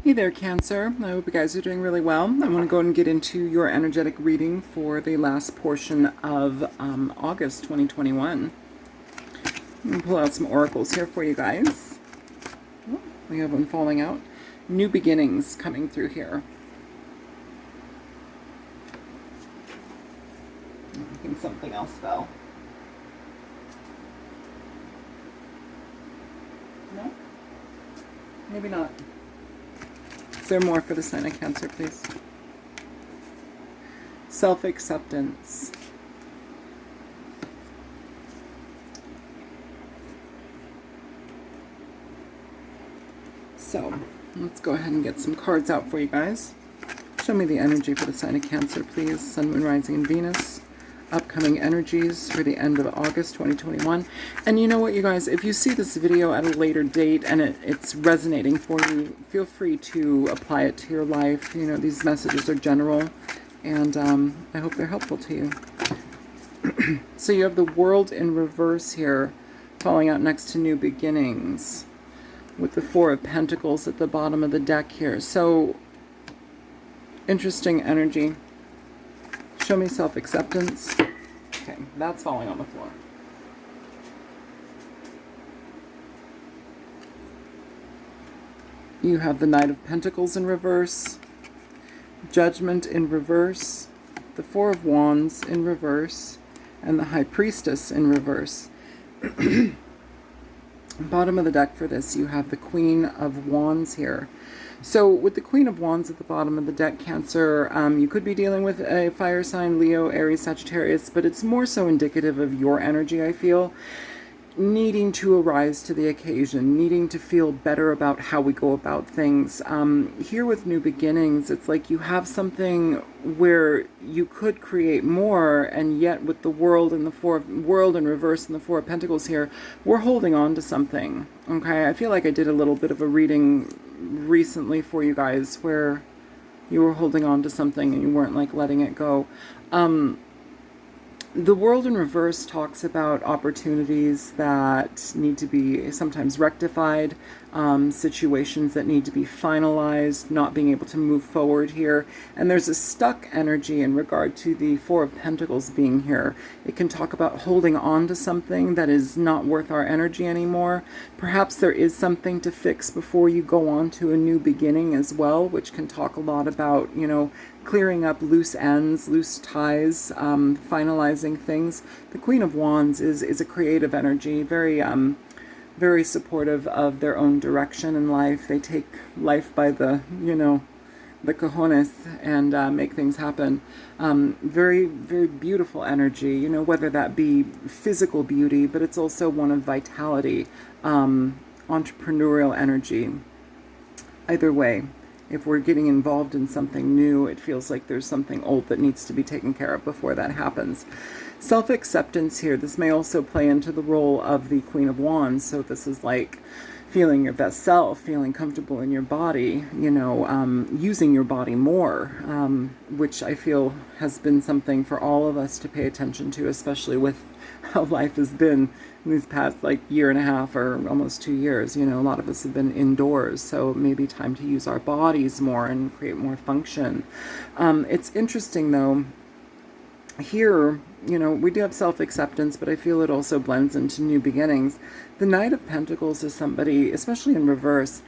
Hey there, Cancer. I hope you guys are doing really well. I want to go and get into your energetic reading for the last portion of August 2021. I'm going to pull out some oracles here for you guys. Oh, we have one falling out. New beginnings coming through here. I think something else fell. No? Maybe not. Is there more for the sign of Cancer, please? Self-acceptance. So, let's go ahead and get some cards out for you guys. Show me the energy for the sign of Cancer, please. Sun, Moon, Rising, and Venus. Upcoming energies for the end of August 2021. And you know what, you guys, if you see this video at a later date and it's resonating for you, feel free to apply it to your life. You know, these messages are general, and I hope they're helpful to you. So you have the World in reverse here, falling out next to New Beginnings, with the Four of Pentacles at the bottom of the deck here. So, interesting energy. Show me self-acceptance. Okay, that's falling on the floor. You have the Knight of Pentacles in reverse, Judgment in reverse, the Four of Wands in reverse, and the High Priestess in reverse. Bottom of the deck for this, you have the Queen of Wands here. So with the Queen of Wands at the bottom of the deck, Cancer, you could be dealing with a fire sign, Leo, Aries, Sagittarius, but it's more so indicative of your energy, I feel. Needing to arise to the occasion, needing to feel better about how we go about things. Here with New Beginnings, it's like you have something where you could create more, and yet with the World and the World in reverse and the Four of Pentacles here, we're holding on to something. Okay, I feel like I did a little bit of a reading recently for you guys where you were holding on to something and you weren't like letting it go. The World in reverse talks about opportunities that need to be sometimes rectified, situations that need to be finalized, not being able to move forward here. And there's a stuck energy in regard to the Four of Pentacles being here. It can talk about holding on to something that is not worth our energy anymore. Perhaps there is something to fix before you go on to a new beginning as well, which can talk a lot about, you know, clearing up loose ends, loose ties, finalizing things. The Queen of Wands is a creative energy, very very supportive of their own direction in life. They take life by the, you know, the cojones and make things happen. Very, very beautiful energy, you know, whether that be physical beauty, but it's also one of vitality, entrepreneurial energy. Either way, if we're getting involved in something new, it feels like there's something old that needs to be taken care of before that happens. Self-acceptance here. This may also play into the role of the Queen of Wands. So this is like feeling your best self, feeling comfortable in your body, you know, using your body more, which I feel has been something for all of us to pay attention to, especially with how life has been in these past like year and a half or almost 2 years. You know, a lot of us have been indoors, so maybe time to use our bodies more and create more function. It's interesting though, here, you know, we do have self-acceptance, but I feel it also blends into new beginnings. The Knight of Pentacles is somebody, especially in reverse,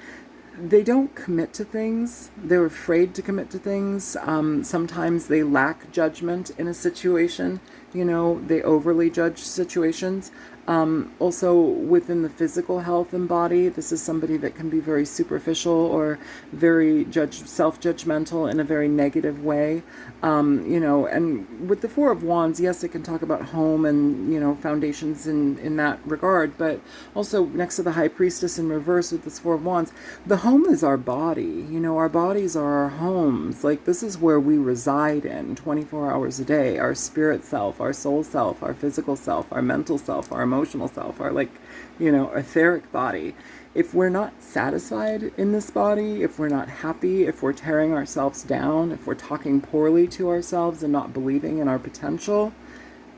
they don't commit to things. They're afraid to commit to things. Sometimes they lack judgment in a situation. You know, they overly judge situations. Also within the physical health and body, this is somebody that can be very superficial or very self-judgmental in a very negative way. You know, and with the Four of Wands, yes, it can talk about home and, you know, foundations in that regard, but also next to the High Priestess in reverse with this Four of Wands, the home is our body. You know, our bodies are our homes. Like, this is where we reside in 24 hours a day. Our spirit self, our soul self, our physical self, our mental self, our emotional self, our, like, you know, etheric body. If we're not satisfied in this body, if we're not happy, if we're tearing ourselves down, if we're talking poorly to ourselves and not believing in our potential,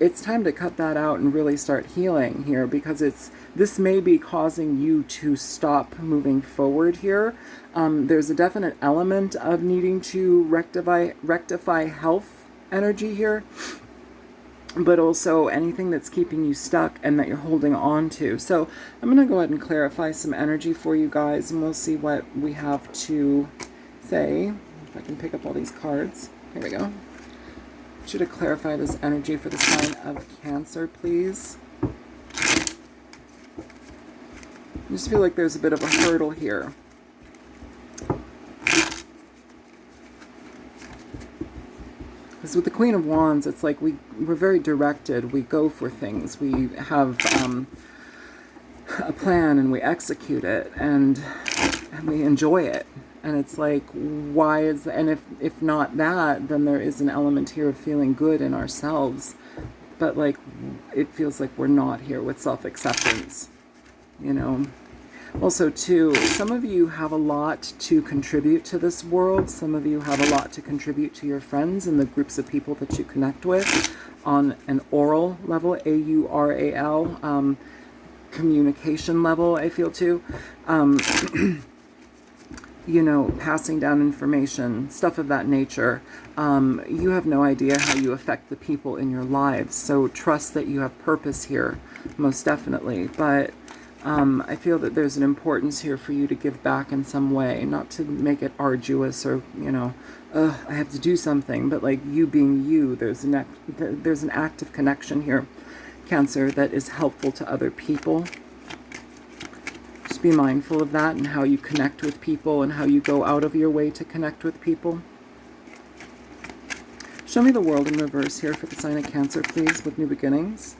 it's time to cut that out and really start healing here, because this may be causing you to stop moving forward here. There's a definite element of needing to rectify health energy here, but also anything that's keeping you stuck and that you're holding on to. So I'm going to go ahead and clarify some energy for you guys, and we'll see what we have to say. If I can pick up all these cards. Here we go. Should have clarified this energy for the sign of Cancer, please. I just feel like there's a bit of a hurdle here. Because with the Queen of Wands, it's like we're very directed. We go for things. We have a plan and we execute it, and we enjoy it. And it's like, why is that? And if not that, then there is an element here of feeling good in ourselves. But like, it feels like we're not here with self-acceptance, you know. Also, too, some of you have a lot to contribute to this world. Some of you have a lot to contribute to your friends and the groups of people that you connect with on an oral level, A-U-R-A-L, communication level, I feel, too. You know, passing down information, stuff of that nature. You have no idea how you affect the people in your lives. So trust that you have purpose here, most definitely. But I feel that there's an importance here for you to give back in some way, not to make it arduous or, you know, I have to do something, but like you being you, there's an active connection here, Cancer, that is helpful to other people. Just be mindful of that and how you connect with people and how you go out of your way to connect with people. Show me the world in reverse here for the sign of Cancer, please, with new beginnings.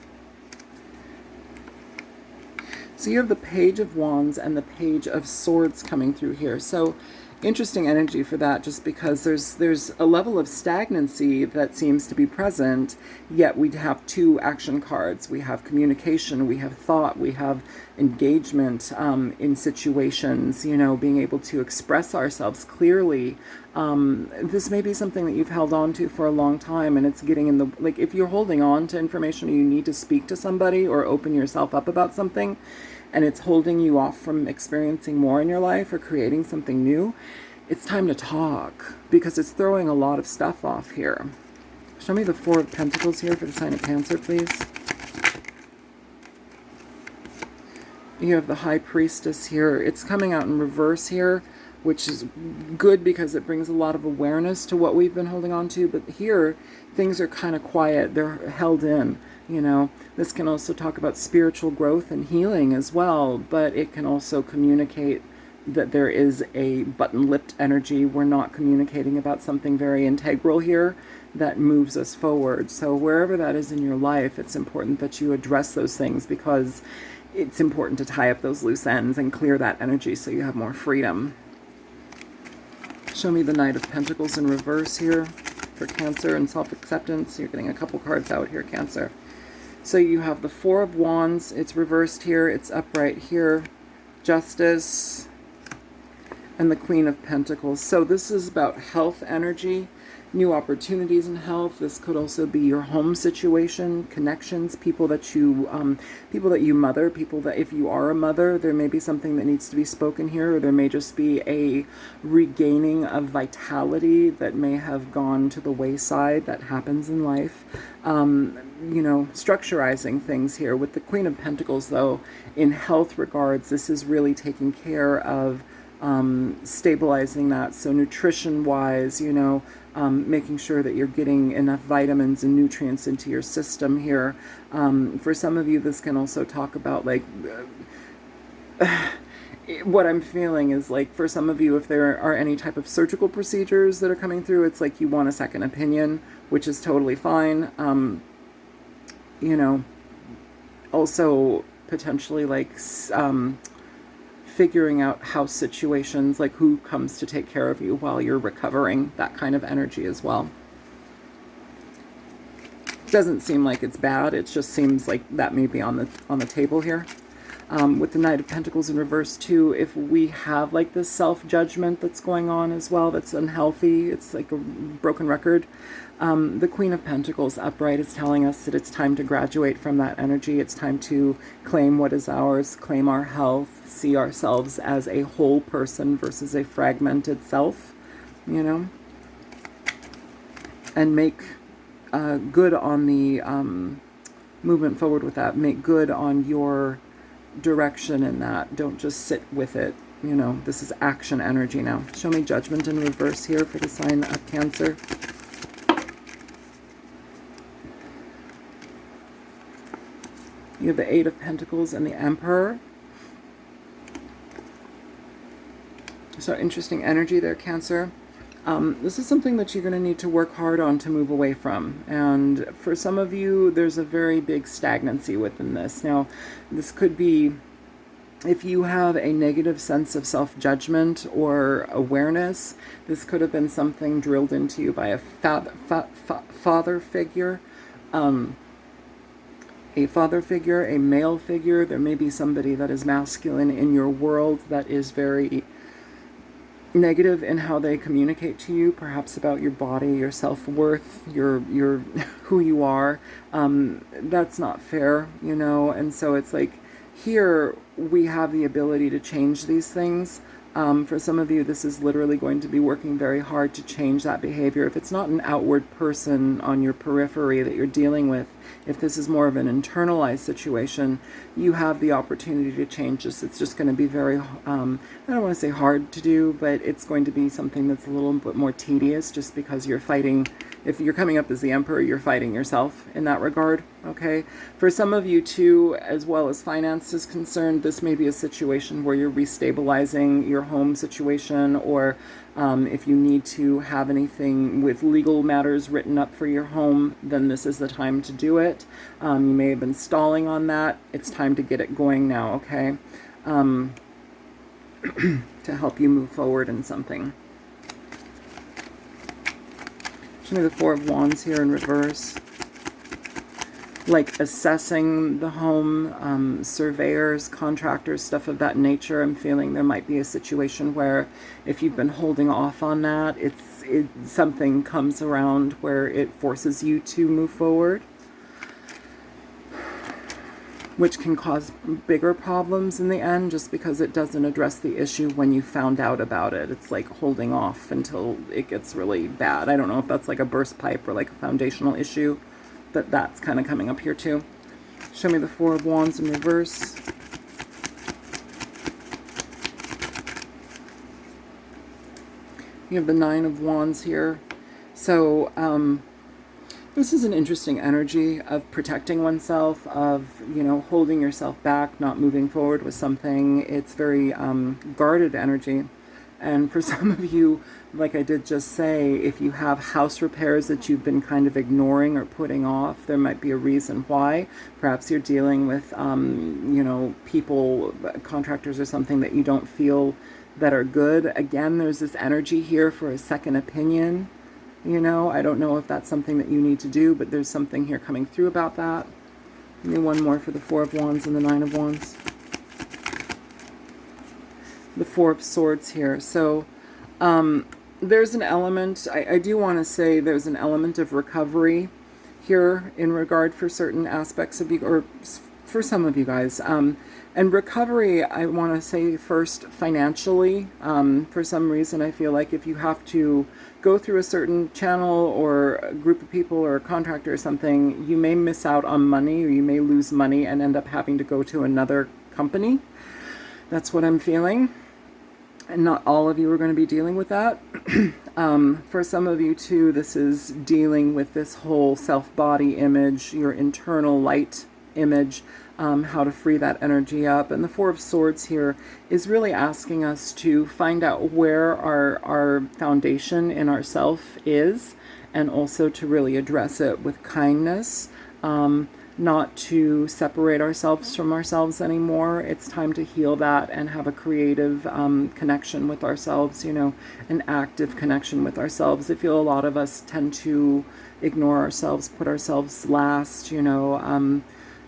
So you have the Page of Wands and the Page of Swords coming through here. So interesting energy for that, just because there's a level of stagnancy that seems to be present, yet we have two action cards. We have communication, we have thought, we have engagement in situations, you know, being able to express ourselves clearly. This may be something that you've held on to for a long time, and it's getting in the, like, if you're holding on to information or you need to speak to somebody or open yourself up about something, and it's holding you off from experiencing more in your life or creating something new, it's time to talk, because it's throwing a lot of stuff off here. Show me the Four of Pentacles here for the sign of Cancer, please. You have the High Priestess here. It's coming out in reverse here, which is good because it brings a lot of awareness to what we've been holding on to. But here, things are kind of quiet. They're held in, you know. This can also talk about spiritual growth and healing as well, but it can also communicate that there is a button-lipped energy. We're not communicating about something very integral here that moves us forward. So wherever that is in your life, it's important that you address those things, because it's important to tie up those loose ends and clear that energy so you have more freedom. Show me the Knight of Pentacles in reverse here for Cancer and self-acceptance. You're getting a couple cards out here, Cancer. So you have the Four of Wands. It's reversed here. It's upright here. Justice. And the Queen of Pentacles. So this is about health energy, new opportunities in health. This could also be your home situation, connections, people that you mother, people that, if you are a mother, there may be something that needs to be spoken here, or there may just be a regaining of vitality that may have gone to the wayside. That happens in life. You know, structurizing things here. With the Queen of Pentacles, though, in health regards, this is really taking care of stabilizing that. So nutrition-wise, you know, making sure that you're getting enough vitamins and nutrients into your system here. For some of you, this can also talk about, like, what I'm feeling is, like, for some of you, if there are any type of surgical procedures that are coming through, it's like you want a second opinion, which is totally fine. You know, also potentially, like, figuring out house situations, like who comes to take care of you while you're recovering, that kind of energy as well. Doesn't seem like it's bad. It just seems like that may be on the table here. With the Knight of Pentacles in reverse too, if we have like this self-judgment that's going on as well, that's unhealthy, it's like a broken record. The Queen of Pentacles upright is telling us that it's time to graduate from that energy. It's time to claim what is ours, claim our health, see ourselves as a whole person versus a fragmented self, you know, and make good on the movement forward with that. Make good on your direction in that. Don't just sit with it. You know, this is action energy now. Show me Judgment in reverse here for the sign of Cancer. You have the Eight of Pentacles and the Emperor. So interesting energy there, Cancer. This is something that you're going to need to work hard on to move away from. And for some of you, there's a very big stagnancy within this. Now, this could be, if you have a negative sense of self-judgment or awareness, this could have been something drilled into you by a father figure. A father figure, a male figure. There may be somebody that is masculine in your world that is very negative in how they communicate to you, perhaps about your body, your self-worth, your who you are. That's not fair, you know. And so it's like, here we have the ability to change these things. For some of you, this is literally going to be working very hard to change that behavior. If it's not an outward person on your periphery that you're dealing with, if this is more of an internalized situation, you have the opportunity to change this. It's just going to be very, I don't want to say hard to do, but it's going to be something that's a little bit more tedious, just because you're fighting. If you're coming up as the Emperor, you're fighting yourself in that regard, okay? For some of you too, as well as finance is concerned, this may be a situation where you're restabilizing your home situation, or if you need to have anything with legal matters written up for your home, then this is the time to do it. You may have been stalling on that. It's time to get it going now, okay? To help you move forward in something. Show me the Four of Wands here in reverse. Like assessing the home, surveyors, contractors, stuff of that nature. I'm feeling there might be a situation where if you've been holding off on that, something comes around where it forces you to move forward, which can cause bigger problems in the end, just because it doesn't address the issue when you found out about it. It's like holding off until it gets really bad. I don't know if that's like a burst pipe or like a foundational issue, but that's kind of coming up here too. Show me the Four of Wands in reverse. You have the Nine of Wands here. So, this is an interesting energy of protecting oneself, of, you know, holding yourself back, not moving forward with something. It's very guarded energy. And for some of you, like I did just say, if you have house repairs that you've been kind of ignoring or putting off, there might be a reason why. Perhaps you're dealing with, you know, people, contractors or something that you don't feel that are good. Again, there's this energy here for a second opinion. You know, I don't know if that's something that you need to do, but there's something here coming through about that. Give me one more for the Four of Wands and the Nine of Wands. The Four of Swords here. So there's an element, I do want to say there's an element of recovery here in regard for certain aspects of you, or for some of you guys. And recovery, I want to say first financially. For some reason, I feel like if you have to go through a certain channel or a group of people or a contractor or something, you may miss out on money, or you may lose money and end up having to go to another company. That's what I'm feeling. And not all of you are going to be dealing with that. For some of you too, this is dealing with this whole self-body image, your internal light image, how to free that energy up. And the Four of Swords here is really asking us to find out where our foundation in ourself is, and also to really address it with kindness, not to separate ourselves from ourselves anymore. It's time to heal that and have a creative connection with ourselves, you know, an active connection with ourselves. I feel a lot of us tend to ignore ourselves, put ourselves last, you know,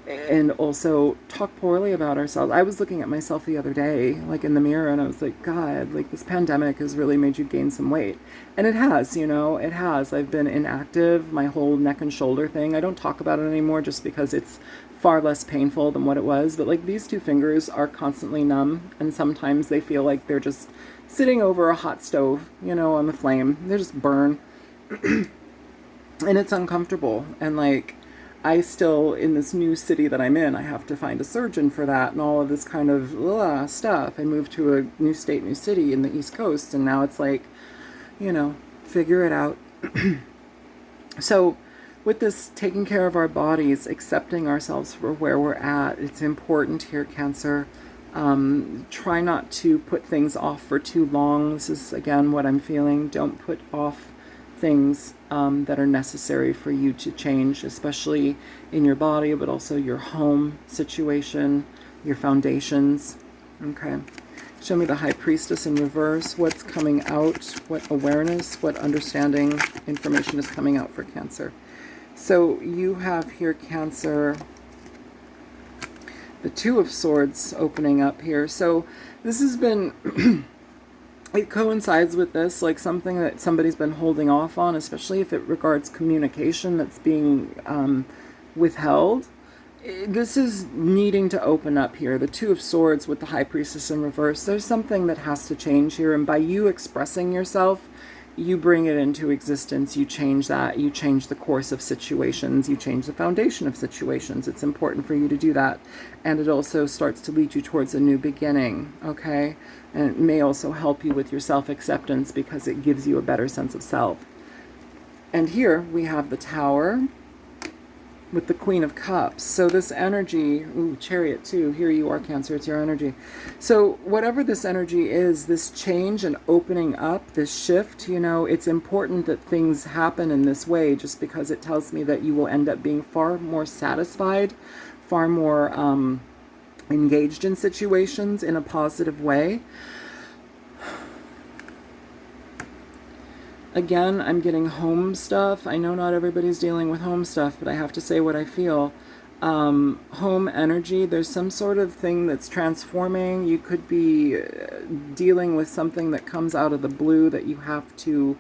and also talk poorly about ourselves. I was looking at myself the other day, like in the mirror, and I was like, God, like this pandemic has really made you gain some weight. And it has, you know, it has. I've been inactive, my whole neck and shoulder thing. I don't talk about it anymore just because it's far less painful than what it was. But like these two fingers are constantly numb, and sometimes they feel like they're just sitting over a hot stove, you know, on the flame. They just burn. And it's uncomfortable. And like, I still, in this new city that I'm in, I have to find a surgeon for that and all of this kind of stuff. I moved to a new state, new city in the East Coast, and now it's like, you know, figure it out. So with this taking care of our bodies, accepting ourselves for where we're at, it's important here, Cancer. Try not to put things off for too long. This is, again, what I'm feeling. Don't put off things that are necessary for you to change, especially in your body, but also your home situation, your foundations. Okay. Show me the High Priestess in reverse. What's coming out? What awareness, what understanding information is coming out for Cancer? So you have here, Cancer, the Two of Swords opening up here. So this has been... it coincides with this, like something that somebody's been holding off on, especially if it regards communication that's being withheld. This is needing to open up here. The Two of Swords with the High Priestess in reverse. There's something that has to change here, and by you expressing yourself, you bring it into existence. You change that. You change the course of situations. You change the foundation of situations. It's important for you to do that. And it also starts to lead you towards a new beginning, okay? And it may also help you with your self-acceptance because it gives you a better sense of self. And here we have the Tower with the Queen of Cups. So this energy, ooh, Chariot too, here you are, Cancer, it's your energy. So whatever this energy is, this change and opening up, this shift, you know, it's important that things happen in this way, just because it tells me that you will end up being far more satisfied, far more engaged in situations in a positive way. Again, I'm getting home stuff. I know not everybody's dealing with home stuff, but I have to say what I feel. Home energy, there's some sort of thing that's transforming. You could be dealing with something that comes out of the blue that you have to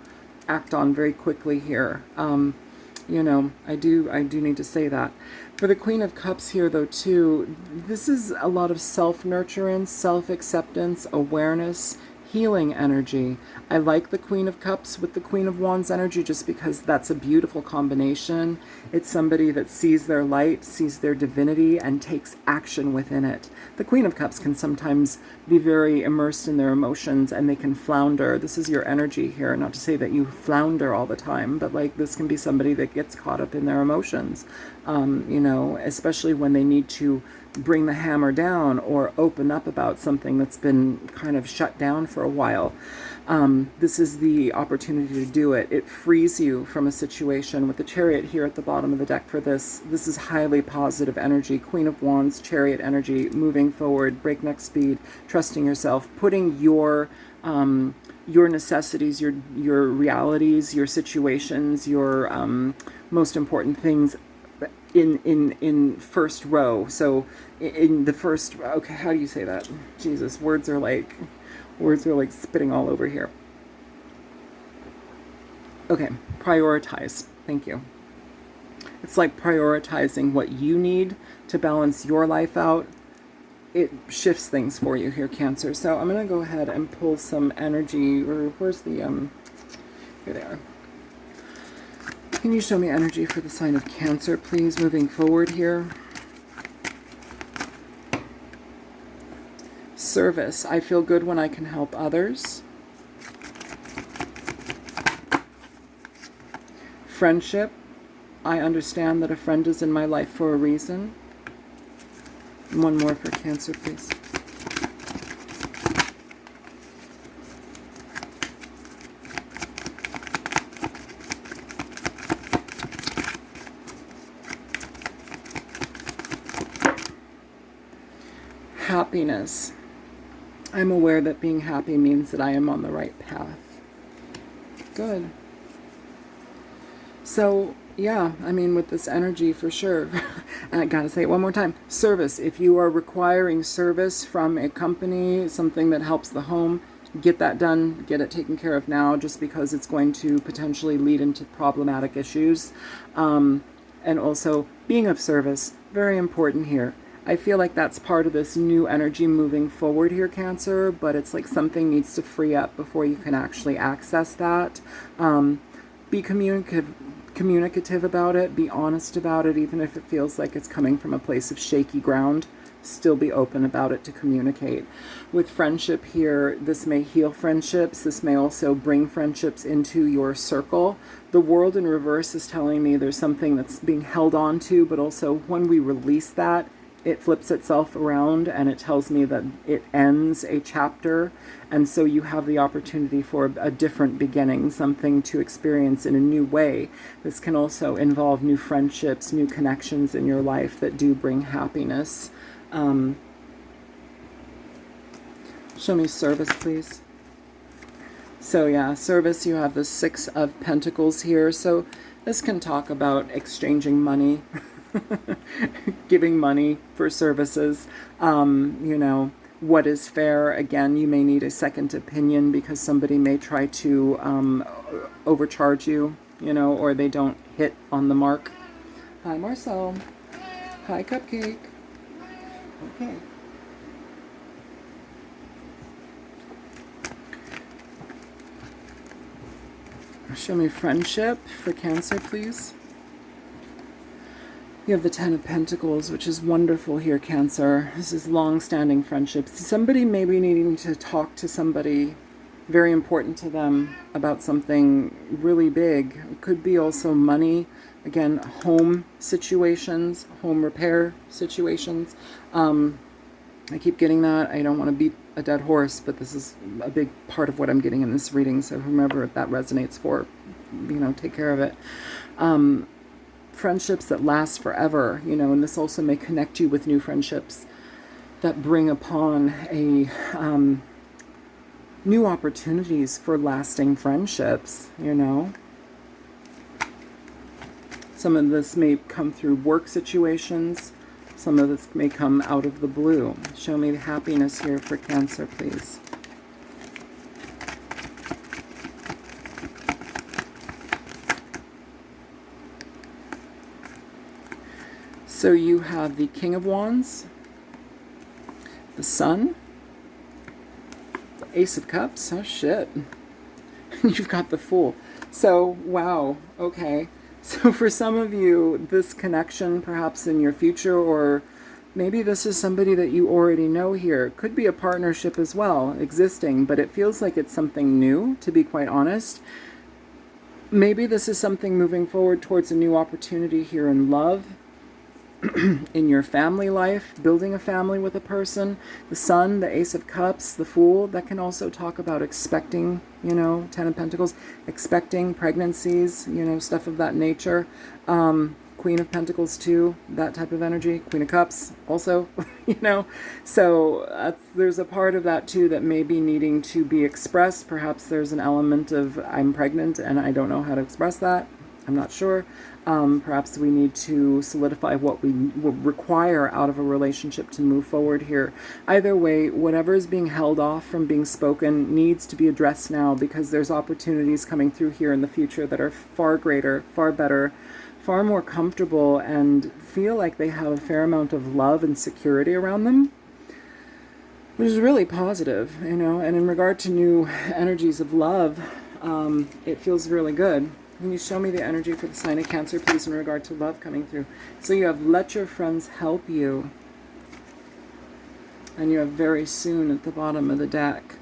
act on very quickly here. You know, I do need to say that. For the Queen of Cups here, though, too, this is a lot of self-nurturance, self-acceptance, awareness, healing energy. I like the Queen of Cups with the Queen of Wands energy just because that's a beautiful combination. It's somebody that sees their light, sees their divinity, and takes action within it. The Queen of Cups can sometimes be very immersed in their emotions and they can flounder. This is your energy here. Not to say that you flounder all the time, but like this can be somebody that gets caught up in their emotions, you know, especially when they need to bring the hammer down or open up about something that's been kind of shut down for a while. This is the opportunity to do it. It frees you from a situation. With the Chariot here at the bottom of the deck for this is highly positive energy. Queen of Wands, Chariot energy, moving forward, breakneck speed, trusting yourself, putting your necessities, your realities, your situations, your most important things in first row. So in the first, okay, how do you say that? Jesus, words are like spitting all over here. Okay, prioritize. Thank you. It's like prioritizing what you need to balance your life out. It shifts things for you here, Cancer. So I'm going to go ahead and pull some energy, or where's the, here they are. Can you show me energy for the sign of Cancer, please, moving forward here? Service. I feel good when I can help others. Friendship. I understand that a friend is in my life for a reason. And one more for Cancer, please. Happiness. I'm aware that being happy means that I am on the right path. Good. So Yeah, I mean, with this energy for sure. And I gotta say it one more time. Service. If you are requiring service from a company, something that helps the home, get that done, get it taken care of now, just because it's going to potentially lead into problematic issues. And also being of service, very important here. I feel like that's part of this new energy moving forward here, Cancer, but it's like something needs to free up before you can actually access that. Be communicative about it, be honest about it, even if it feels like it's coming from a place of shaky ground. Still be open about it to communicate. With friendship here, this may heal friendships. This may also bring friendships into your circle. The world in reverse is telling me there's something that's being held on to, but also when we release that, it flips itself around and it tells me that it ends a chapter, and so you have the opportunity for a different beginning, something to experience in a new way. This can also involve new friendships, new connections in your life that do bring happiness. Show me service, please. So yeah, service, you have the Six of Pentacles here. So this can talk about exchanging money, giving money for services. You know, what is fair? Again, you may need a second opinion because somebody may try to overcharge you, you know, or they don't hit on the mark. Hi, Marcel. Hi, Cupcake. Okay. Show me friendship for Cancer, please. You have the Ten of Pentacles, which is wonderful here, Cancer. This is long-standing friendships. Somebody may be needing to talk to somebody very important to them about something really big. It could be also money. Again, home situations, home repair situations. I keep getting that. I don't want to beat a dead horse, but this is a big part of what I'm getting in this reading. So whomever that resonates for, you know, take care of it. Friendships that last forever, you know, and this also may connect you with new friendships that bring upon a new opportunities for lasting friendships, you know. Some of this may come through work situations. Some of this may come out of the blue. Show me the happiness here for Cancer, please. So you have the King of Wands, the Sun, the Ace of Cups. Oh, shit. You've got the Fool. So, wow. Okay. So for some of you, this connection perhaps in your future, or maybe this is somebody that you already know here. It could be a partnership as well, existing, but it feels like it's something new, to be quite honest. Maybe this is something moving forward towards a new opportunity here in love, in your family life, building a family with a person. The Sun, the Ace of Cups, the Fool, that can also talk about expecting, you know, Ten of Pentacles, expecting pregnancies, you know, stuff of that nature. Queen of Pentacles too, that type of energy. Queen of Cups also, you know. So there's a part of that too that may be needing to be expressed. Perhaps there's an element of I'm pregnant and I don't know how to express that. I'm not sure. Perhaps we need to solidify what we require out of a relationship to move forward here. Either way, whatever is being held off from being spoken needs to be addressed now, because there's opportunities coming through here in the future that are far greater, far better, far more comfortable, and feel like they have a fair amount of love and security around them, which is really positive, you know. And in regard to new energies of love, it feels really good. Can you show me the energy for the sign of Cancer, please, in regard to love coming through? So you have let your friends help you. And you have very soon at the bottom of the deck.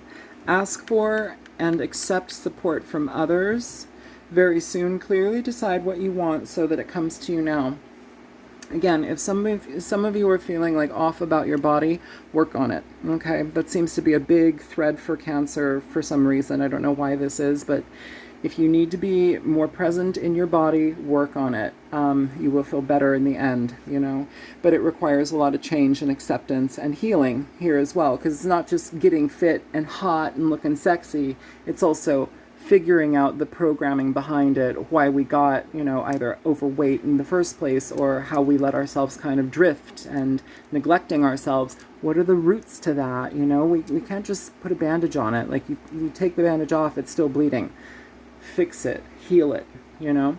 Ask for and accept support from others. Very soon, clearly decide what you want so that it comes to you now. Again, if some of you are feeling like off about your body, work on it, okay? That seems to be a big thread for Cancer for some reason. I don't know why this is, but if you need to be more present in your body, work on it. You will feel better in the end, you know. But it requires a lot of change and acceptance and healing here as well, because it's not just getting fit and hot and looking sexy. It's also figuring out the programming behind it, why we got, you know, either overweight in the first place or how we let ourselves kind of drift and neglecting ourselves. What are the roots to that? You know, we can't just put a bandage on it. Like you take the bandage off, it's still bleeding. Fix it, heal it, you know.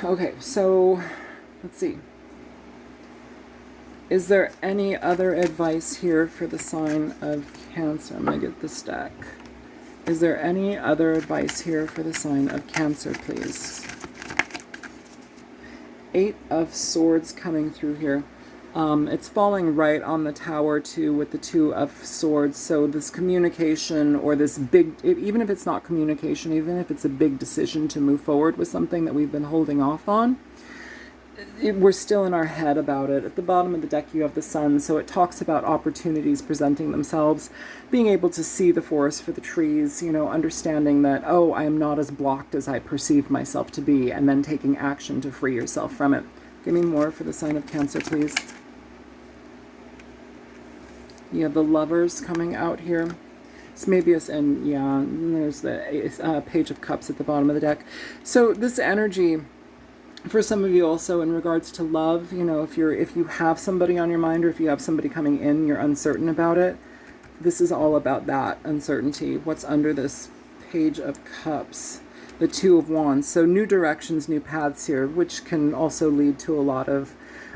Okay, so let's see. Is there any other advice here for the sign of Cancer? I'm going to get this deck. Is there any other advice here for the sign of Cancer, please? 8 of Swords coming through here. It's falling right on the Tower, too, with the 2 of Swords. So this communication, or this big, even if it's not communication, even if it's a big decision to move forward with something that we've been holding off on, we're still in our head about it. At the bottom of the deck you have the Sun, so it talks about opportunities presenting themselves, being able to see the forest for the trees, you know, understanding that, oh, I am not as blocked as I perceive myself to be, and then taking action to free yourself from it. Give me more for the sign of Cancer, please. You have the Lovers coming out here. It's maybe us, and yeah, there's the Page of Cups at the bottom of the deck. So this energy, for some of you also in regards to love, you know, if you have somebody on your mind, or if you have somebody coming in, you're uncertain about it, this is all about that uncertainty. What's under this Page of Cups? The 2 of Wands. So new directions, new paths here, which can also lead to a lot of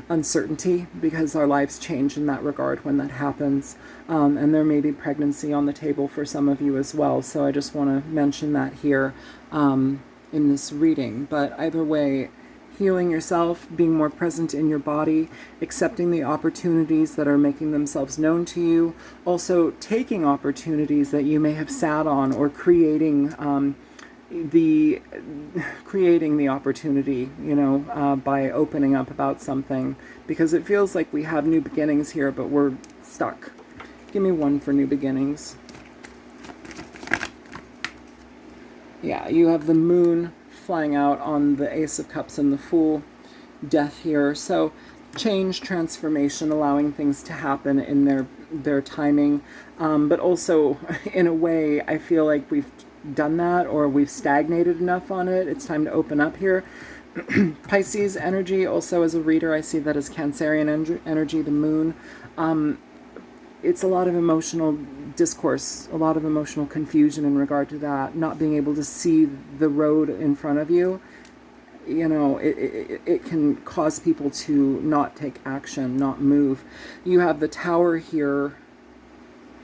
uncertainty, because our lives change in that regard when that happens. And there may be pregnancy on the table for some of you as well. So I just want to mention that here in this reading. But either way, healing yourself, being more present in your body, accepting the opportunities that are making themselves known to you, also taking opportunities that you may have sat on, or creating the opportunity, you know, by opening up about something, because it feels like we have new beginnings here, but we're stuck. Give me one for new beginnings. Yeah, you have the Moon flying out on the Ace of Cups and the Fool, Death here. So change, transformation, allowing things to happen in their timing, but also in a way I feel like we've done that, or we've stagnated enough on it. It's time to open up here. Pisces energy, also as a reader, I see that as Cancerian energy, the Moon. It's a lot of emotional discourse, a lot of emotional confusion in regard to that, not being able to see the road in front of you. You know, it can cause people to not take action, not move. You have the Tower here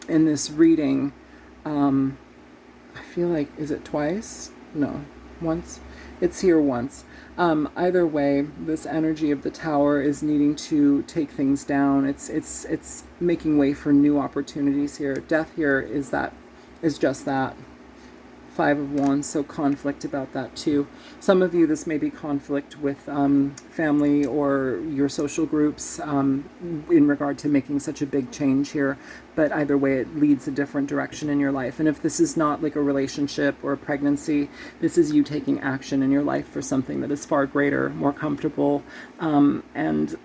in this reading. I feel like, is it twice? No, once. It's here once. Either way, this energy of the Tower is needing to take things down. It's making way for new opportunities here. Death here is just that. 5 of Wands, so conflict about that too. Some of you, this may be conflict with family or your social groups in regard to making such a big change here. But either way, it leads a different direction in your life. And if this is not like a relationship or a pregnancy, this is you taking action in your life for something that is far greater, more comfortable, and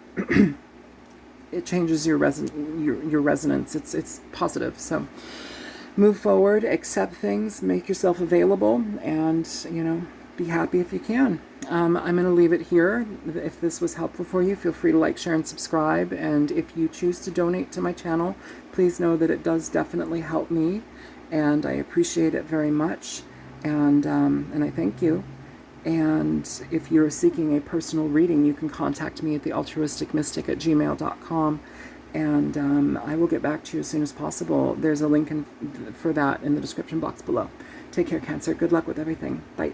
it changes your resonance. It's positive. So move forward, accept things, make yourself available, and, you know, be happy if you can. I'm going to leave it here. If this was helpful for you, feel free to like, share, and subscribe. And if you choose to donate to my channel, please know that it does definitely help me, and I appreciate it very much. And I thank you. And if you're seeking a personal reading, you can contact me at thealtruisticmystic@gmail.com. And I will get back to you as soon as possible. There's a link for that in the description box below. Take care, Cancer. Good luck with everything. Bye.